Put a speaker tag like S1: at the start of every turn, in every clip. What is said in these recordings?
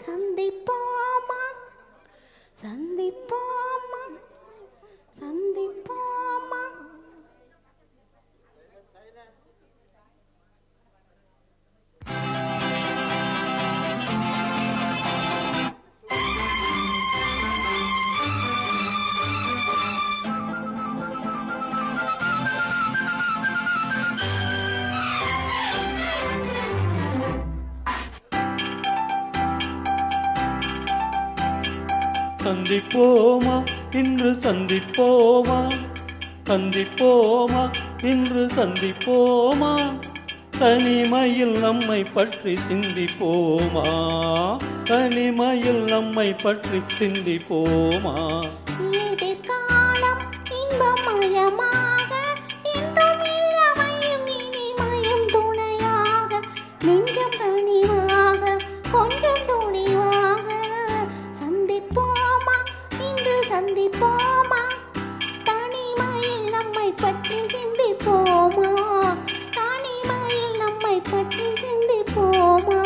S1: சந்திப்போமா சந்திப்போமா சந்திப்போமா.
S2: சந்திப்போமா இன்று சந்திப்போமா சந்திப்போமா இன்று சந்திப்போமா தனிமையில் நம்மை பற்றி சிந்திப்போமா தனிமையில் நம்மை பற்றி சிந்திப்போமா.
S1: எதிர்காலம் இன்பமயமாக இன்றும் இளமையும் இனிமையும் துணையாக நெஞ்சம் கனிவாக கொஞ்சம் துணிவாக சந்திப்போமா இன்று சந்திப்போமா தனிமையில் நம்மை பற்றி சிந்திப்போமா தனிமையில் நம்மை பற்றி சிந்திப்போமா.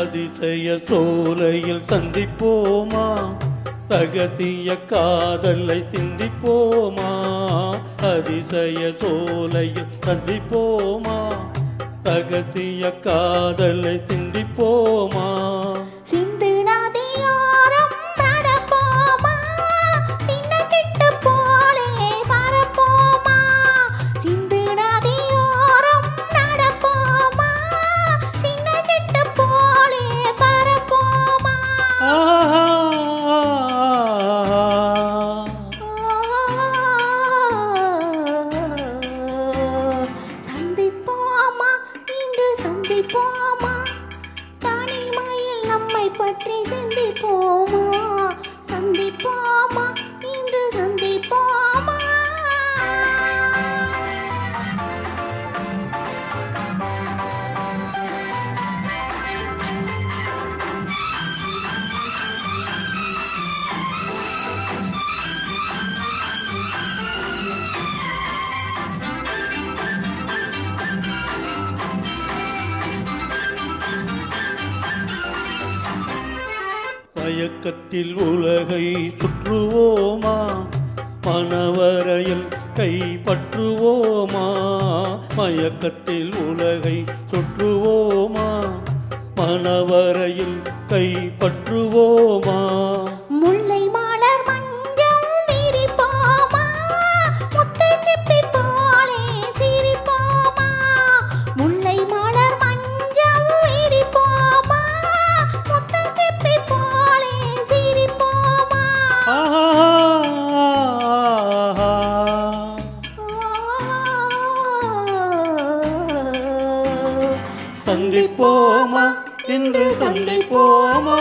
S2: அதிசய சோலையில் சந்திப்போமா ரகசிய காதலை சிந்திப்போமா அதிசய சோலையில் சந்திப்போமா ரகசிய காதலை சிந்திப்போமா.
S1: சந்திப்போமா தனிமையில் நம்மை பற்றி சிந்திப்போமா சந்திப்போமா இன்று சந்திப்போமா.
S2: மயக்கத்தில் உலகை சுற்றுவோமா மனவரையில் கைப்பற்றுவோமா மயக்கத்தில் உலகை சுற்றுவோமா மனவரையில் கைப்பற்றுவோமா.
S1: முல்லை மலர் மஞ்சம் விரிப்போமா முத்து சிப்பி போலே சிரிப்போமா முல்லை மலர் மஞ்சம் விரிப்போமா முத்து சிப்பி போலே சிரிப்போமா.
S2: சந்திப்போமா இன்று சந்திப்போமா.